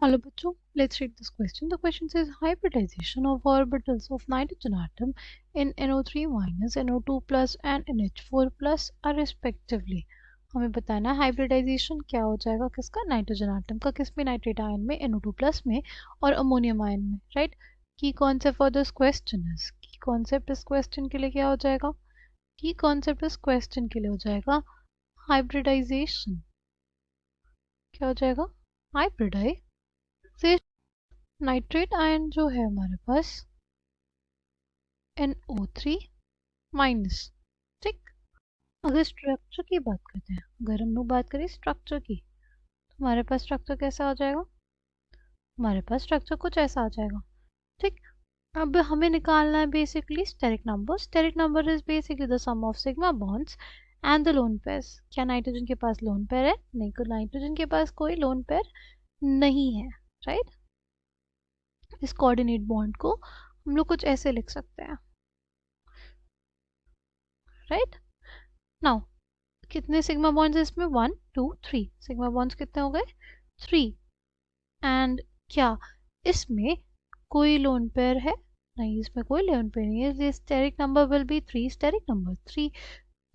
Hello बच्चों, let's read this question. The question says hybridization of orbitals of nitrogen atom in NO3 minus, NO2 plus and NH4 plus are respectively. हमें बताना है hybridisation क्या हो जाएगा किसका, nitrogen atom का, किस में, नाइट्रेट आयन में, NO2 प्लस में और अमोनियम आयन में, राइट. की concept for this question is, की कॉन्सेप्ट इस क्वेश्चन के लिए क्या हो जाएगा, की कॉन्सेप्ट इस क्वेश्चन के लिए हो जाएगा हाइब्रिडाइजेशन. क्या हो जाएगा, हाइब्रिडाइजेशन. नाइट्रेट आयन जो है हमारे पास NO3 माइनस, ठीक. अगर स्ट्रक्चर की बात करते हैं, अगर हम लोग बात करें स्ट्रक्चर की, तो हमारे पास स्ट्रक्चर कैसा आ जाएगा, हमारे पास स्ट्रक्चर कुछ ऐसा आ जाएगा, ठीक. अब हमें निकालना है basically steric number. Steric number is basically the sum of sigma bonds and the lone pairs. क्या नाइट्रोजन के पास लोन पेयर है? नहीं, नाइट्रोजन के पास कोई लोन पेयर नहीं है, राइट. इस कोऑर्डिनेट बॉन्ड को हम लोग कुछ ऐसे लिख सकते हैं, राइट. नाउ कितने सिग्मा बॉन्ड्स है इसमें, 1 2 3. सिग्मा बॉन्ड्स कितने हो गए, 3. एंड क्या इसमें कोई लोन पेयर है? नहीं, इसमें कोई लोन पेयर नहीं है. Steric number will be 3, steric number 3.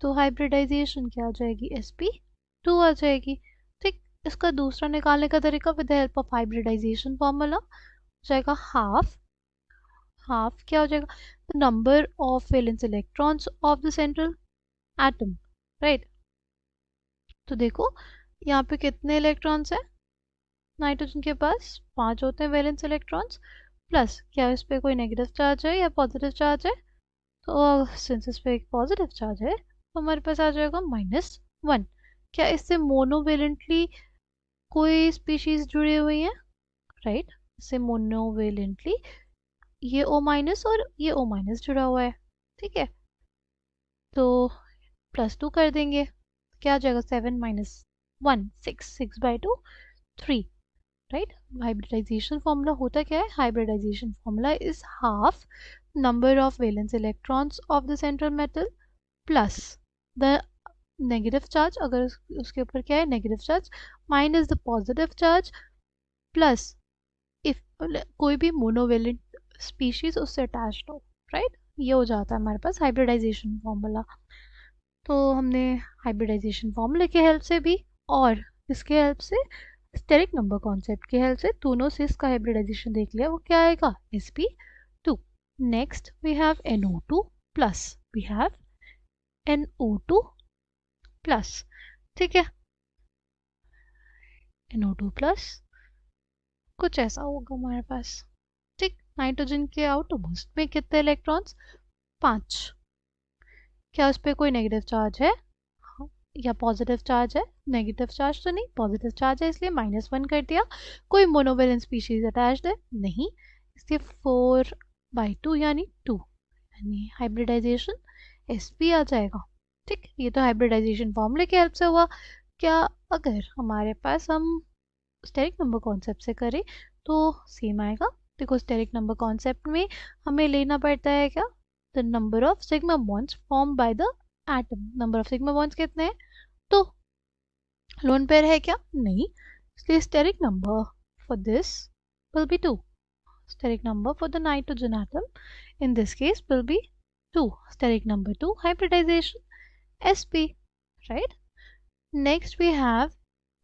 तो हाइब्रिडाइजेशन क्या आ जाएगी, sp2 आ जाएगी, ठीक. इसका दूसरा निकालने का तरीका with the help of hybridisation formula हो जाएगा हाफ. हाफ क्या हो जाएगा, the number of valence electrons of the central atom, right. तो देखो यहाँ पे कितने इलेक्ट्रॉन्स हैं, नाइट्रोजन के पास 5 होते हैं वैलेंस इलेक्ट्रॉन्स. प्लस क्या इस पे कोई नेगेटिव चार्ज है या पॉजिटिव चार्ज है, तो सिंस इस पे एक पॉजिटिव चार्ज है तो हमारे पास आ जाएगा -1. क्या इससे मोनोवेलेंटली कोई स्पीशीज जुड़ी हुई हैं, राइट. इससे मोनोवेलेंटली ये O माइनस और ये O माइनस जुड़ा हुआ है, ठीक है. तो +2 कर देंगे, क्या आ जाएगा, 7 माइनस 1 6, 6/2 3, राइट. हाइब्रिडाइजेशन फॉर्मूला होता क्या है, hybridisation formula is half number of valence electrons of the central metal plus the negative charge, अगर उसके ऊपर क्या है negative charge, minus the positive charge, plus if कोई भी मोनोवेलेंट स्पीशीज उससे अटैच्ड हो, राइट. ये हो जाता है हमारे पास हाइब्रिडाइजेशन फॉर्मूला. तो हमने हाइब्रिडाइजेशन फॉर्मूले की हेल्प से भी और इसके हेल्प से स्टेरिक नंबर कॉन्सेप्ट की हेल्प से दोनों से इसका हाइब्रिडाइजेशन देख लिया. वो क्या आएगा, sp2. Next we have NO2 plus, we have NO2 plus, ठीक है. NO2 प्लस कुछ ऐसा होगा हमारे पास, ठीक. नाइट्रोजन के आउटरमोस्ट में कितने इलेक्ट्रॉन्स, 5. क्या उस पर कोई नेगेटिव चार्ज है या पॉजिटिव चार्ज है, नेगेटिव चार्ज तो नहीं, पॉजिटिव चार्ज है इसलिए -1 कर दिया. कोई मोनोवेलेंट स्पीशीज अटैच्ड है नहीं, इसलिए 4/2 यानी 2, यानी हाइब्रिडाइजेशन sp आ जाएगा, ठीक. ये तो हाइब्रिडाइजेशन फॉर्मूले की हेल्प से हुआ. क्या अगर हमारे पास हम स्टेरिक नंबर कॉन्सेप्ट से करें तो सेम आएगा. देखो स्टेरिक नंबर कॉन्सेप्ट में हमें लेना पड़ता है क्या, the number of sigma bonds form by the atom. Number of sigma bonds कितने हैं, तो लोन पेयर है क्या, नहीं, इसलिए steric number for this will be 2. Steric number for the nitrogen atom in this case will be 2. Steric number 2, hybridization sp, right. Next we have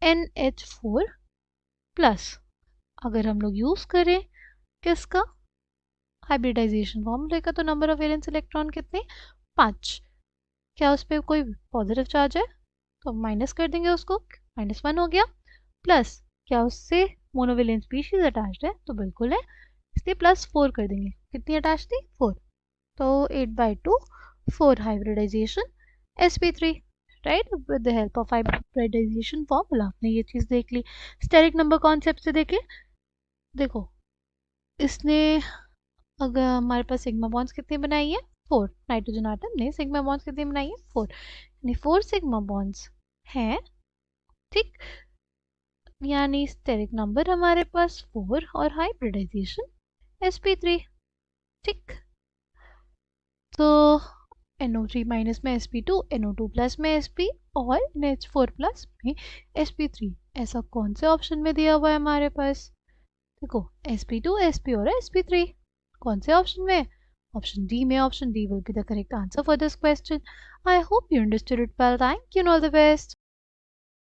NH4 plus. अगर हम लोग यूज करें किसका, हाइब्रिडाइजेशन फॉर्मूले का, तो नंबर ऑफ वैलेंस इलेक्ट्रॉन कितने, 5. क्या उस पर कोई पॉजिटिव चार्ज है, तो माइनस कर देंगे उसको, -1 हो गया. प्लस क्या उससे मोनोवेलेंट स्पीशीज अटैच्ड है, तो बिल्कुल है, इसलिए +4 कर देंगे. कितनी अटैच थी, 4. तो 8/2 4 hybridisation sp3, right. With the help of hybridisation formula आपने ये चीज़ देख ली. स्टेरिक नंबर कॉन्सेप्ट से देखे, देखो इसने अगर हमारे पास सिग्मा बॉन्ड्स कितनी बनाई है, 4. नाइट्रोजन आटम ने सिग्मा बॉन्ड्स कितनी बनाई है, 4, यानी 4 सिग्मा बॉन्ड्स हैं, ठीक. यानी स्टेरिक नंबर हमारे पास 4 और हाइब्रिडाइजेशन sp3, ठीक. तो NO3 माइनस में sp2, NO2 प्लस में sp और NH4 प्लस में sp3, ऐसा कौन से ऑप्शन में दिया हुआ है हमारे पास, देखो sp2 sp और sp3 कौन से ऑप्शन में? ऑप्शन डी में. Option D will be the correct answer for this question. I hope you understood it well. Thank you and all the best.